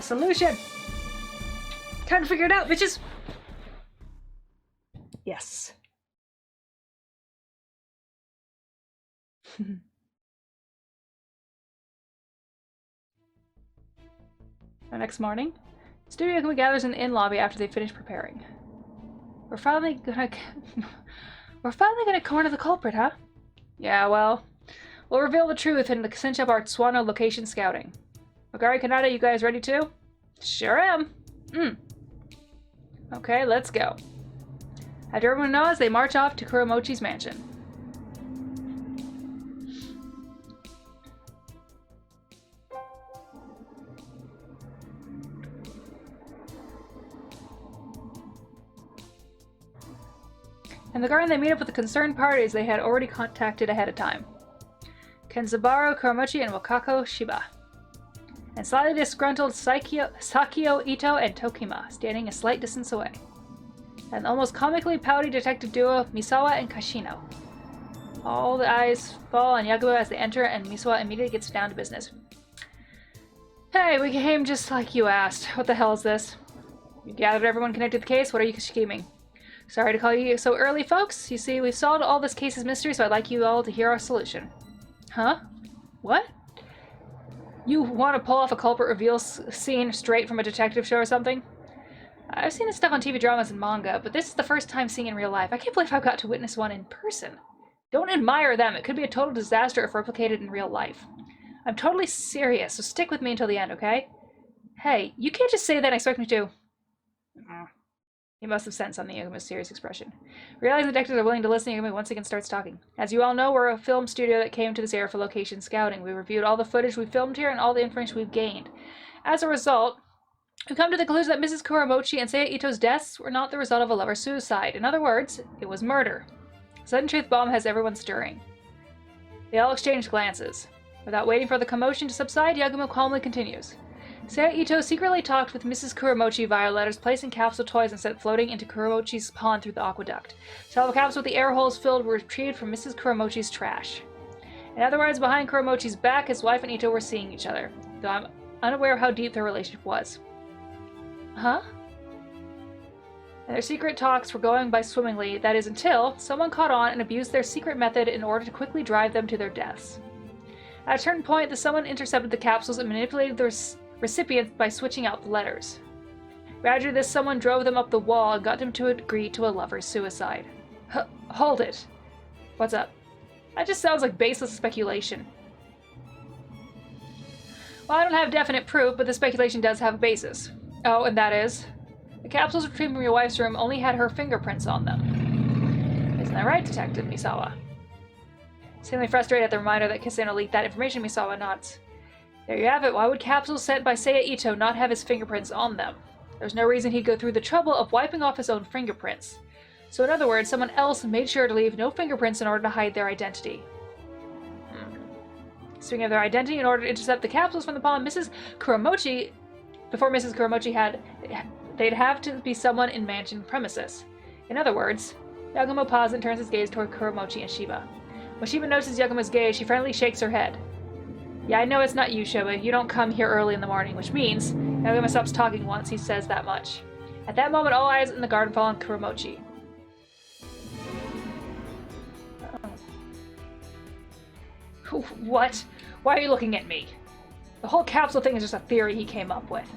solution! Time to figure it out, bitches! Yes. The next morning, Studio Yagumo gathers in the inn lobby after they finish preparing. We're finally gonna corner the culprit, huh? Yeah, well, we'll reveal the truth and cinch up our Tsuwano location scouting. Magari Kanata, you guys ready too? Sure am. Okay, let's go. After everyone knows, they march off to Kuromochi's mansion. In the garden, they meet up with the concerned parties they had already contacted ahead of time. Kenzaburo, Kuromochi, and Wakako Shiba. And slightly disgruntled Sakio Ito and Tokima, standing a slight distance away. And the almost comically pouty detective duo Misawa and Kashino. All the eyes fall on Yagumo as they enter, and Misawa immediately gets down to business. Hey, we came just like you asked. What the hell is this? You gathered everyone connected to the case? What are you scheming? Sorry to call you so early, folks. You see, we've solved all this case's mystery, so I'd like you all to hear our solution. Huh? What? You want to pull off a culprit reveal scene straight from a detective show or something? I've seen this stuff on TV dramas and manga, but this is the first time seeing it in real life. I can't believe I've got to witness one in person. Don't admire them. It could be a total disaster if replicated in real life. I'm totally serious, so stick with me until the end, okay? Hey, you can't just say that and expect me to. He must have sensed something in Yagumo's serious expression. Realizing the detectives are willing to listen, Yagumo once again starts talking. As you all know, we're a film studio that came to this area for location scouting. We reviewed all the footage we filmed here and all the information we've gained. As a result, we've come to the conclusion that Mrs. Kuromochi and Seiya Ito's deaths were not the result of a lover's suicide. In other words, it was murder. The sudden truth bomb has everyone stirring. They all exchange glances. Without waiting for the commotion to subside, Yagumo calmly continues. Seiya Ito secretly talked with Mrs. Kuromochi via letters placed in capsule toys and sent floating into Kuromochi's pond through the aqueduct. Several capsules with the air holes filled were retrieved from Mrs. Kuromochi's trash. In other words, behind Kuromochi's back, his wife and Ito were seeing each other, though I'm unaware of how deep their relationship was. Huh? And their secret talks were going by swimmingly, that is until someone caught on and abused their secret method in order to quickly drive them to their deaths. At a certain point, the someone intercepted the capsules and manipulated their recipients by switching out the letters. Gradually, this someone drove them up the wall and got them to agree to a lover's suicide. Hold it. What's up? That just sounds like baseless speculation. Well, I don't have definite proof, but the speculation does have a basis. Oh, and that is? The capsules retrieved from your wife's room only had her fingerprints on them. Isn't that right, Detective Misawa? Seemingly frustrated at the reminder that Kiseno leaked that information, Misawa nods. There you have it. Why would capsules sent by Seiya Ito not have his fingerprints on them? There's no reason he'd go through the trouble of wiping off his own fingerprints. So in other words, someone else made sure to leave no fingerprints in order to hide their identity. Speaking of their identity, in order to intercept the capsules from the pond, before Mrs. Kuromochi they'd have to be someone in mansion premises. In other words, Yagumo pauses and turns his gaze toward Kuromochi and Shiba. When Shiba notices Yagumo's gaze, she friendly shakes her head. Yeah, I know it's not you, Shiba. You don't come here early in the morning, which means Yagumo stops talking once he says that much. At that moment, all eyes in the garden fall on Kuromochi. What? Why are you looking at me? The whole capsule thing is just a theory he came up with.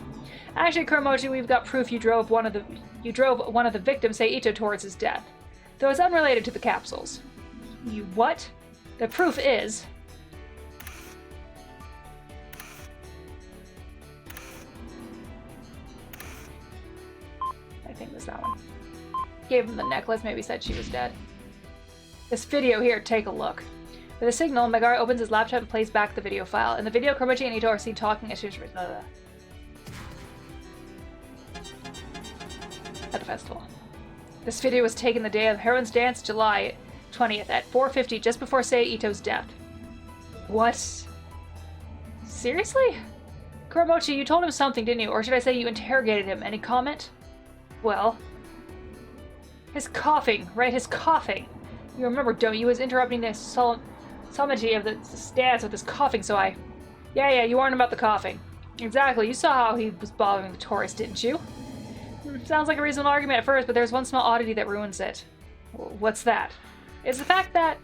Actually, Kuromochi, we've got proof you drove one of the victims, Seiya Ito, towards his death. Though it's unrelated to the capsules. You what? The proof is... I think it was that one. Gave him the necklace, maybe said she was dead. This video here, take a look. With a signal, Megara opens his laptop and plays back the video file. In the video, Kuromochi and Ito are seen talking at the festival. This video was taken the day of Heroine's Dance, July 20th at 4:50, just before Seiya Ito's death. What? Seriously? Kuromochi, you told him something, didn't you? Or should I say you interrogated him? Any comment? Well... his coughing, right? His coughing. You remember, don't you? He was interrupting the solemnity of the dance with his coughing, so I... Yeah, you warned him about the coughing. Exactly. You saw how he was bothering the tourist, didn't you? Sounds like a reasonable argument at first, but there's one small oddity that ruins it. What's that? It's the fact that...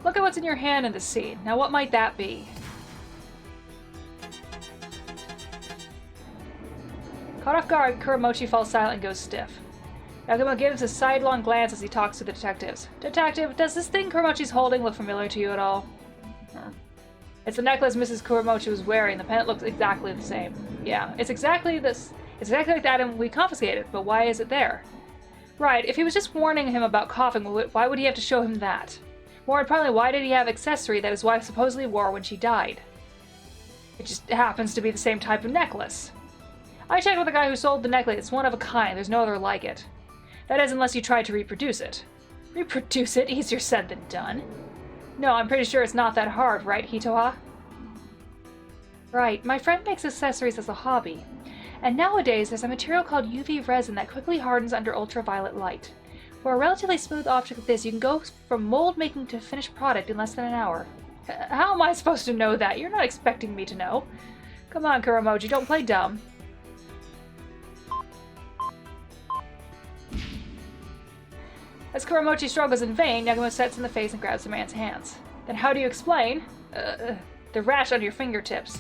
Look at what's in your hand in this scene. Now what might that be? Caught off guard, Kuramochi falls silent and goes stiff. Yagumo gives a sidelong glance as he talks to the detectives. Detective, does this thing Kuramochi's holding look familiar to you at all? It's the necklace Mrs. Kuramochi was wearing. The pendant looks exactly the same. Yeah, it's exactly this. It's exactly like the item we confiscated, but why is it there? Right, if he was just warning him about coughing, why would he have to show him that? More importantly, why did he have accessory that his wife supposedly wore when she died? It just happens to be the same type of necklace. I checked with the guy who sold the necklace. It's one of a kind. There's no other like it. That is, unless you tried to reproduce it. Reproduce it? Easier said than done. No, I'm pretty sure it's not that hard, right, Hitoha? Right. My friend makes accessories as a hobby. And nowadays, there's a material called UV resin that quickly hardens under ultraviolet light. For a relatively smooth object like this, you can go from mold making to finished product in less than an hour. How am I supposed to know that? You're not expecting me to know. Come on, Kuramochi, don't play dumb. As Kuramochi struggles in vain, Yagumo sets in the face and grabs the man's hands. Then how do you explain the rash on your fingertips?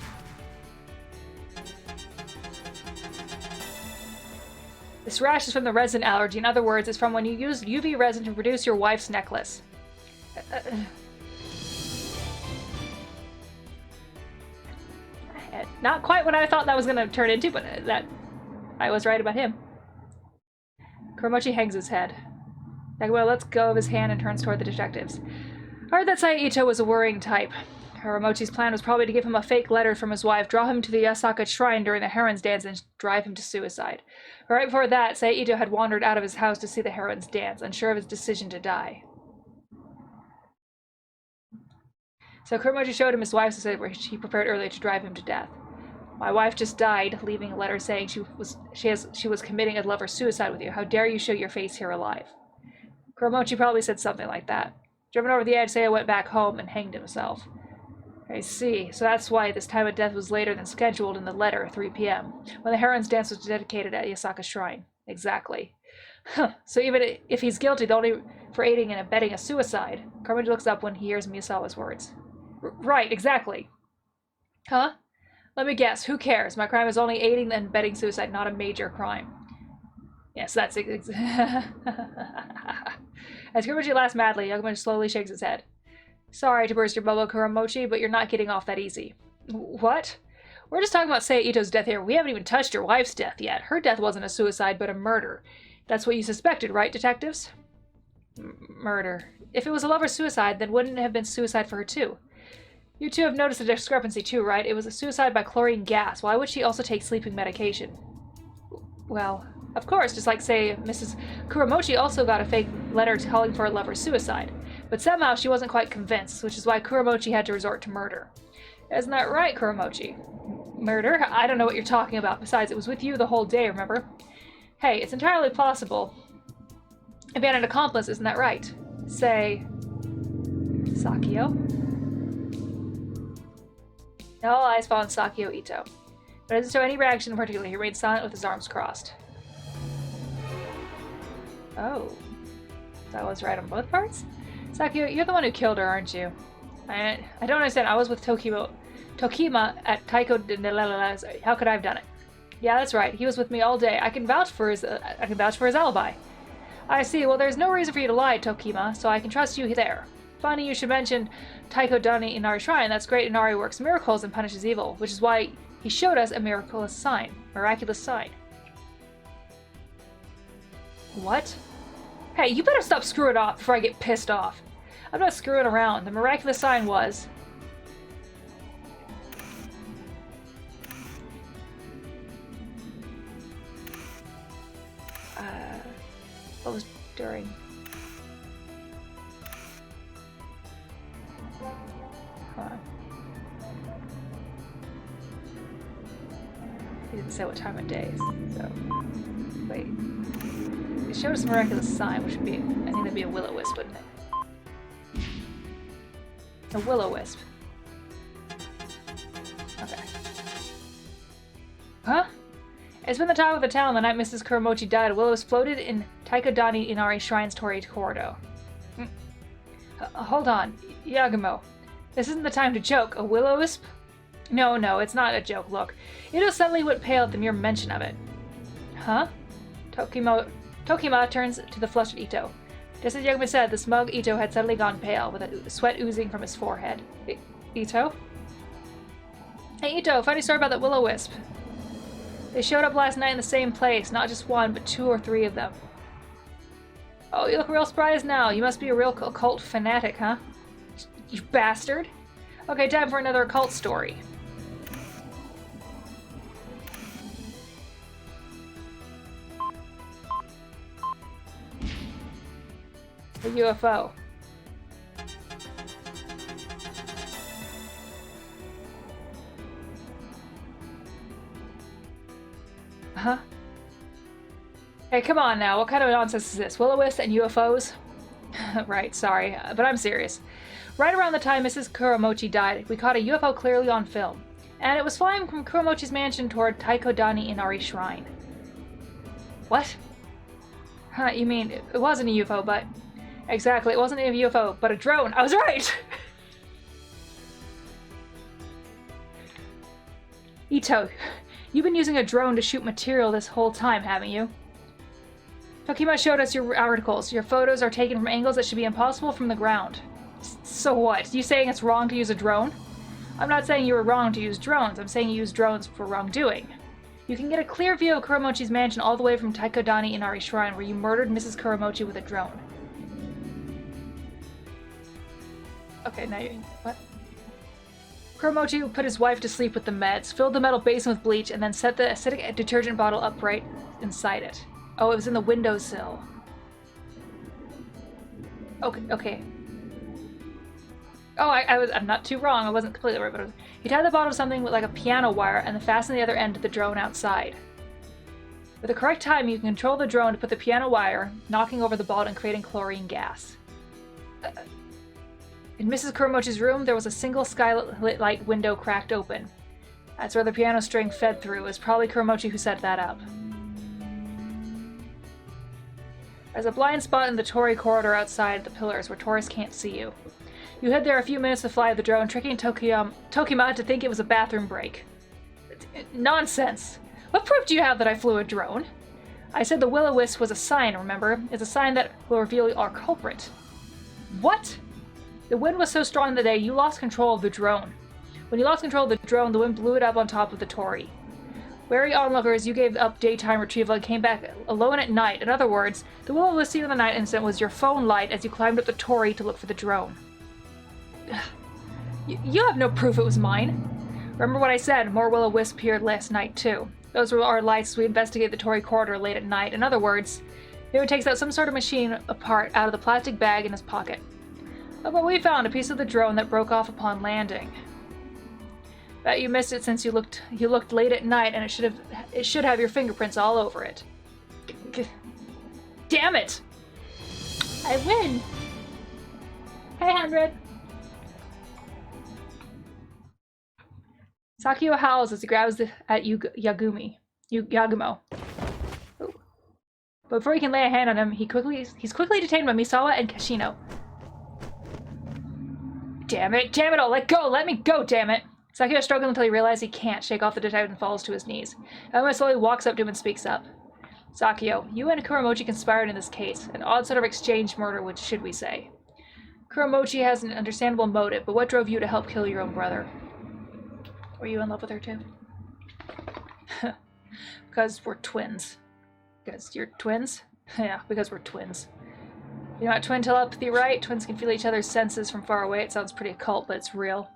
This rash is from the resin allergy. In other words, it's from when you used UV resin to produce your wife's necklace. Not quite what I thought that was going to turn into, but that I was right about him. Kuramochi hangs his head. Yagumo lets go of his hand and turns toward the detectives. I heard that Saito was a worrying type. Kuramochi's plan was probably to give him a fake letter from his wife, draw him to the Yasaka shrine during the heron's dance, and drive him to suicide. But right before that, Saito had wandered out of his house to see the heron's dance, unsure of his decision to die. So Kuramochi showed him his wife's letter, which he prepared earlier to drive him to death. My wife just died, leaving a letter saying she was committing a lover's suicide with you. How dare you show your face here alive? Kuramochi probably said something like that. Driven over the edge, Seiya went back home and hanged himself. I see. So that's why this time of death was later than scheduled in the letter, 3 p.m., when the heron's dance was dedicated at Yasaka Shrine. Exactly. So even if he's guilty, only for aiding and abetting a suicide. Kuramochi looks up when he hears Miyazawa's words. Right, exactly. Huh? Let me guess. Who cares? My crime is only aiding and abetting suicide, not a major crime. Yes, that's it. As Kuramochi laughs madly, Yagumo slowly shakes his head. Sorry to burst your bubble, Kuramochi, but you're not getting off that easy. What? We're just talking about Seiya Ito's death here. We haven't even touched your wife's death yet. Her death wasn't a suicide, but a murder. That's what you suspected, right, detectives? Murder. If it was a lover's suicide, then wouldn't it have been suicide for her too? You two have noticed a discrepancy too, right? It was a suicide by chlorine gas. Why would she also take sleeping medication? Well, of course, just like, say, Mrs. Kuramochi also got a fake letter calling for a lover's suicide. But somehow she wasn't quite convinced, which is why Kuramochi had to resort to murder. Isn't that right, Kuramochi? Murder? I don't know what you're talking about. Besides, it was with you the whole day, remember? Hey, it's entirely possible if you had an accomplice, isn't that right? Say... Sakio? All eyes fall on Sakio Ito. But doesn't show any reaction in particular. He remains silent with his arms crossed. Oh. That was right on both parts? Sakio, you're the one who killed her, aren't you? I don't understand. I was with Tokima at Taiko de Nelala. How could I have done it? Yeah, that's right. He was with me all day. I can vouch for his alibi. I see. Well, there's no reason for you to lie, Tokima, so I can trust you there. Funny you should mention Taiko Dani Inari Shrine. That's great. Inari works miracles and punishes evil, which is why he showed us a miraculous sign. What? Hey, you better stop screwing off before I get pissed off. I'm not screwing around. The miraculous sign was... what was during... Hold on. He didn't say what time of day, so... Wait. It showed us a miraculous sign, which would be... I think that'd be a will-o-wisp, wouldn't it? A will-o-wisp. Okay. Huh? It's been the talk of the town the night Mrs. Kuromochi died. A will-o-wisp floated in Taikodani Inari Shrine's Torii corridor. Hold on, Yagumo. This isn't the time to joke. A will-o-wisp? No, it's not a joke. Look. Ito suddenly went pale at the mere mention of it. Huh? Tokima turns to the flushed Ito. Just as Yagumo said, the smug Ito had suddenly gone pale, with sweat oozing from his forehead. Ito? Hey, Ito, funny story about that will-o-wisp. They showed up last night in the same place, not just one, but 2 or 3 of them. Oh, you look real surprised now. You must be a real occult fanatic, huh? You bastard. Okay, time for another occult story. A UFO. Huh? Hey, come on now. What kind of nonsense is this? Will-o-wisps and UFOs? Right, sorry, but I'm serious. Right around the time Mrs. Kuromochi died, we caught a UFO clearly on film. And it was flying from Kuromochi's mansion toward Taikodani Inari Shrine. What? Huh, you mean, it wasn't a UFO, but... Exactly, it wasn't a UFO, but a drone. I was right! Ito, you've been using a drone to shoot material this whole time, haven't you? Tokima showed us your articles. Your photos are taken from angles that should be impossible from the ground. So what? You saying it's wrong to use a drone? I'm not saying you were wrong to use drones. I'm saying you used drones for wrongdoing. You can get a clear view of Kuromochi's mansion all the way from Taikodani Inari Shrine, where you murdered Mrs. Kuromochi with a drone. Okay, now you... What? Kuromochi put his wife to sleep with the meds, filled the metal basin with bleach, and then set the acidic detergent bottle upright inside it. Oh, it was in the windowsill. Okay. Oh, I'm not too wrong. I wasn't completely right, but he tied the bottom to something with like a piano wire and then fastened the other end to the drone outside. With the correct time, you can control the drone to put the piano wire, knocking over the ball and creating chlorine gas. In Mrs. Kuromochi's room, there was a single skylit light window cracked open. That's where the piano string fed through. It was probably Kuromochi who set that up. There's a blind spot in the Torii corridor outside the pillars where tourists can't see you. You hid there a few minutes to fly the drone, tricking Tokima to think it was a bathroom break. Nonsense! What proof do you have that I flew a drone? I said the will-o-wisp was a sign, remember? It's a sign that will reveal our culprit. What? The wind was so strong that day you lost control of the drone. When you lost control of the drone, the wind blew it up on top of the Torii. Wary onlookers, you gave up daytime retrieval and came back alone at night. In other words, the will-o-wisp seen in the night incident was your phone light as you climbed up the Torii to look for the drone. You have no proof it was mine. Remember what I said, more will-o-wisps appeared last night too. Those were our lights as we investigate the Torii corridor late at night. In other words, David takes out some sort of machine apart out of the plastic bag in his pocket. Look what we found, a piece of the drone that broke off upon landing. Bet you missed it since you looked late at night, and it should have your fingerprints all over it. Damn it! I win! Hey, 100! Sakio howls as he grabs at Yagumo. Ooh. But before he can lay a hand on him, he's quickly detained by Misawa and Kashino. Damn it all, let me go, damn it! Sakio struggles until he realizes he can't shake off the detective and falls to his knees. Yagumo slowly walks up to him and speaks up. Sakio, you and Kuromochi conspired in this case. An odd sort of exchange murder, should we say. Kuromochi has an understandable motive, but what drove you to help kill your own brother? Were you in love with her too? Because we're twins. Because you're twins? Yeah, because we're twins. You know what twin telepathy, right? Twins can feel each other's senses from far away. It sounds pretty occult, but it's real.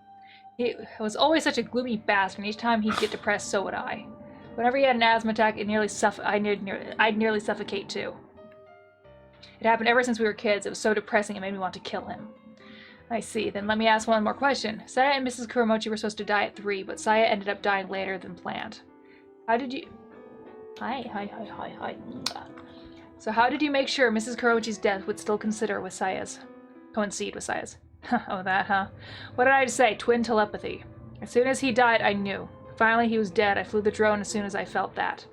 He was always such a gloomy bastard, and each time he'd get depressed, so would I. Whenever he had an asthma attack, I'd nearly suffocate too. It happened ever since we were kids. It was so depressing it made me want to kill him. I see. Then let me ask one more question. Saya and Mrs. Kuromochi were supposed to die at 3, but Saya ended up dying later than planned. How did you... Hi. So how did you make sure Mrs. Kuromochi's death would still coincide with Saya's? Oh, that, huh? What did I just say? Twin telepathy. As soon as he died, I knew. Finally, he was dead. I flew the drone as soon as I felt that.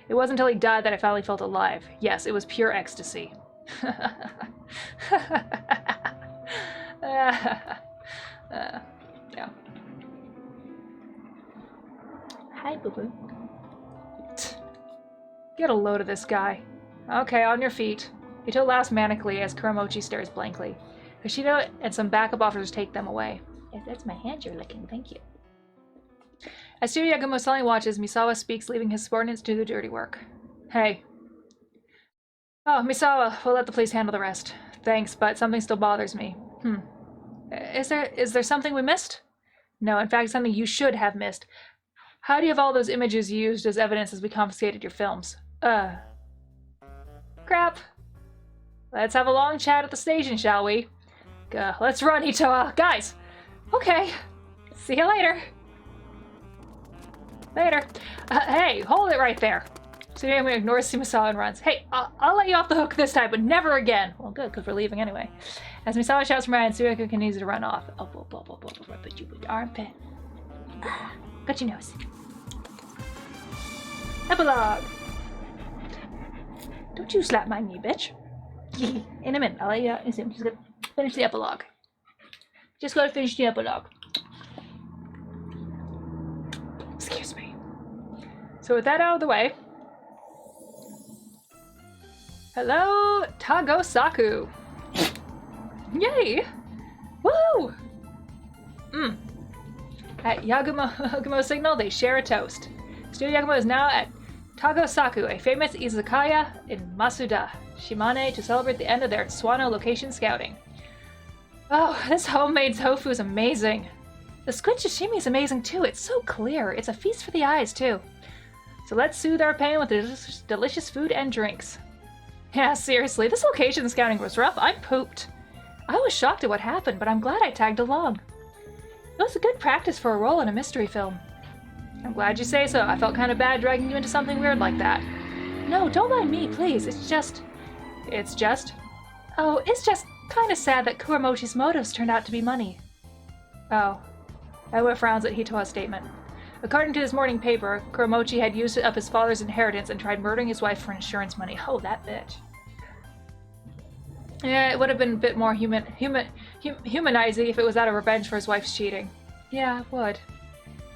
It wasn't until he died that I finally felt alive. Yes, it was pure ecstasy. Yeah. Hi, boo-boo. Get a load of this guy. Okay, on your feet. Ito laughs manically as Kuramochi stares blankly. Kushida and some backup officers take them away. Yes, that's my hand you're licking, thank you. As Studio Yagumo suddenly watches, Misawa speaks, leaving his subordinates to do the dirty work. Hey. Oh, Misawa, we'll let the police handle the rest. Thanks, but something still bothers me. Is there something we missed? No, in fact, something you should have missed. How do you have all those images used as evidence as we confiscated your films? Crap. Let's have a long chat at the station, shall we? Let's run, Ito. Guys! Okay. See you later. Later. Hey, hold it right there. Tsunoyama ignores Misawa and runs. Hey, I'll let you off the hook this time, but never again. Well, good, because we're leaving anyway. As Misawa shouts from Ryan, Tsunoyama continues to run off. But you would armpit. Got your nose. Epilogue. Don't you slap my knee, bitch. In a minute, I'll let you out. I'm just gonna finish the epilogue. Just gotta finish the epilogue. Excuse me. So with that out of the way, hello, Tagosaku. Yay! Woo! At Yagumo Signal, they share a toast. Studio Yagumo is now at Tagosaku, a famous izakaya in Masuda, Shimane, to celebrate the end of their Tsuwano location scouting. Oh, this homemade tofu is amazing. The squid sashimi is amazing too. It's so clear. It's a feast for the eyes too. So let's soothe our pain with delicious food and drinks. Yeah, seriously, this location scouting was rough. I'm pooped. I was shocked at what happened, but I'm glad I tagged along. It was a good practice for a role in a mystery film. I'm glad you say so. I felt kind of bad dragging you into something weird like that. No, don't mind me, please. It's just... Oh, it's just kind of sad that Kuramochi's motives turned out to be money. Oh. Ewa frowns at Hitoha's statement. According to his morning paper, Kuramochi had used up his father's inheritance and tried murdering his wife for insurance money. Oh, that bitch. Yeah, it would have been a bit more humanizing if it was out of revenge for his wife's cheating. Yeah, it would.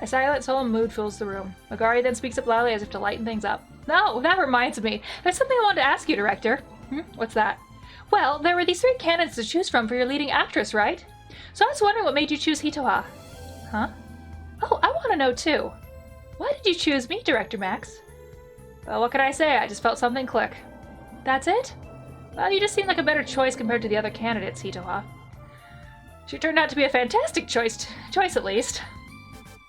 A silent, solemn mood fills the room. Magari then speaks up loudly as if to lighten things up. No, that reminds me. There's something I wanted to ask you, Director. What's that? Well, there were these 3 candidates to choose from for your leading actress, right? So I was wondering what made you choose Hitoha. Huh? Oh, I want to know too. Why did you choose me, Director Max? Well, what can I say? I just felt something click. That's it? Well, you just seem like a better choice compared to the other candidates, Hitoha. She turned out to be a fantastic choice at least.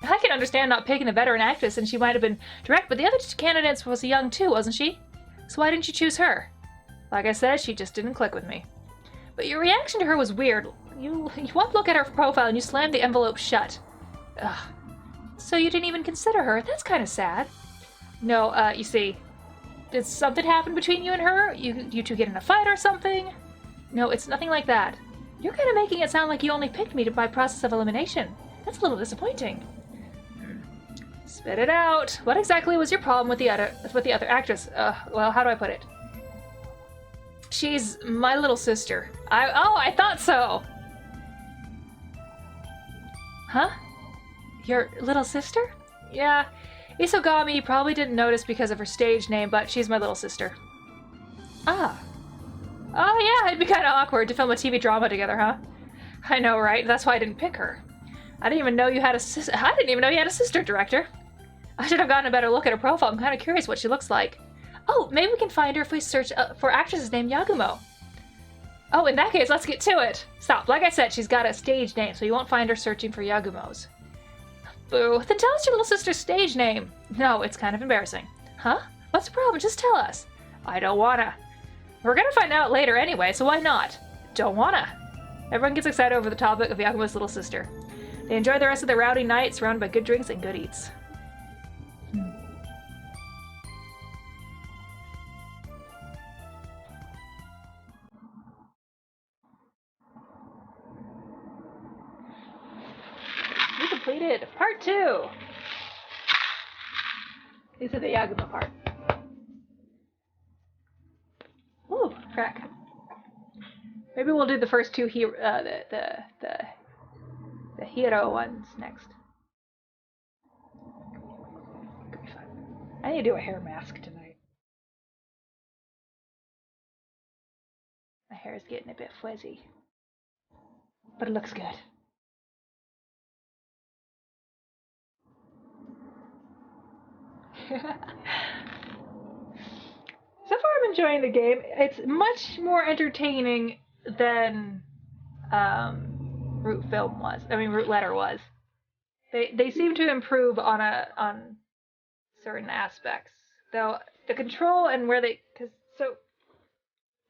I can understand not picking a veteran actress, and she might have been direct, but the other 2 candidates was young too, wasn't she? So why didn't you choose her? Like I said, she just didn't click with me. But your reaction to her was weird. You one look at her profile and you slammed the envelope shut. Ugh. So you didn't even consider her? That's kind of sad. No, you see, did something happen between you and her? You 2 get in a fight or something? No, it's nothing like that. You're kind of making it sound like you only picked me by process of elimination. That's a little disappointing. Spit it out. What exactly was your problem with the other actress? Well, how do I put it? She's my little sister. I thought so. Huh? Your little sister? Yeah. Isogami probably didn't notice because of her stage name, but she's my little sister. Ah. Oh yeah, it'd be kind of awkward to film a TV drama together, huh? I know, right? That's why I didn't pick her. I didn't even know you had a sister, Director. I should have gotten a better look at her profile. I'm kind of curious what she looks like. Oh, maybe we can find her if we search for actresses named Yagumo. Oh, in that case, let's get to it. Stop. Like I said, she's got a stage name, so you won't find her searching for Yagumos. Boo. Then tell us your little sister's stage name. No, it's kind of embarrassing. Huh? What's the problem? Just tell us. I don't wanna. We're gonna find out later anyway, so why not? Don't wanna. Everyone gets excited over the topic of Yagumo's little sister. They enjoy the rest of their rowdy night, surrounded by good drinks and good eats. completed. Part 2. These are the Yagumo part. Ooh, crack. Maybe we'll do the first 2 the hero ones next. Could be fun. I need to do a hair mask tonight. My hair is getting a bit fuzzy, but it looks good. So far I'm enjoying the game. It's much more entertaining than Root Film was. I mean, Root Letter was. They seem to improve on certain aspects. Though the control and where so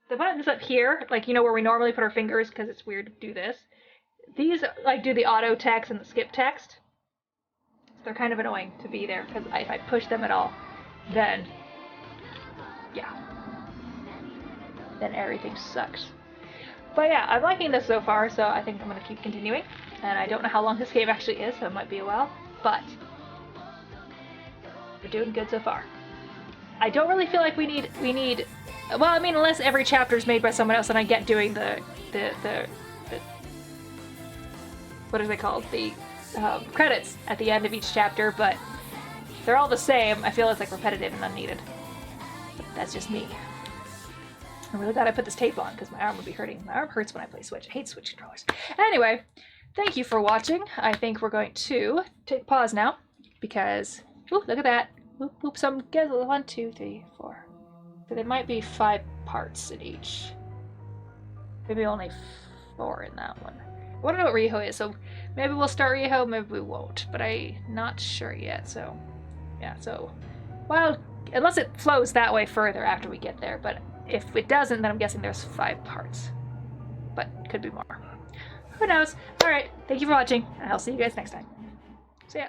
the buttons up here, like where we normally put our fingers because it's weird to do this. These like do the auto text and the skip text. They're kind of annoying to be there because if I push them at all, then everything sucks. But yeah, I'm liking this so far, so I think I'm gonna keep continuing. And I don't know how long this game actually is, so it might be a while, but we're doing good so far. I don't really feel like we need. Well, I mean, unless every chapter is made by someone else, and I get doing the what are they called? The credits at the end of each chapter, but if they're all the same, I feel it's like repetitive and unneeded. But that's just me. I'm really glad I put this tape on because my arm would be hurting. My arm hurts when I play Switch. I hate Switch controllers. Anyway, thank you for watching. I think we're going to take pause now because, ooh, look at that. Oop, oop, some, 1, 2, 3, 4. So there might be 5 parts in each. Maybe only 4 in that one. I want to know what Riho is, so maybe we'll start Riho, maybe we won't, but I'm not sure yet, so yeah, so, well, unless it flows that way further after we get there, but if it doesn't, then I'm guessing there's 5 parts, but could be more. Who knows? Alright, thank you for watching, and I'll see you guys next time. See ya.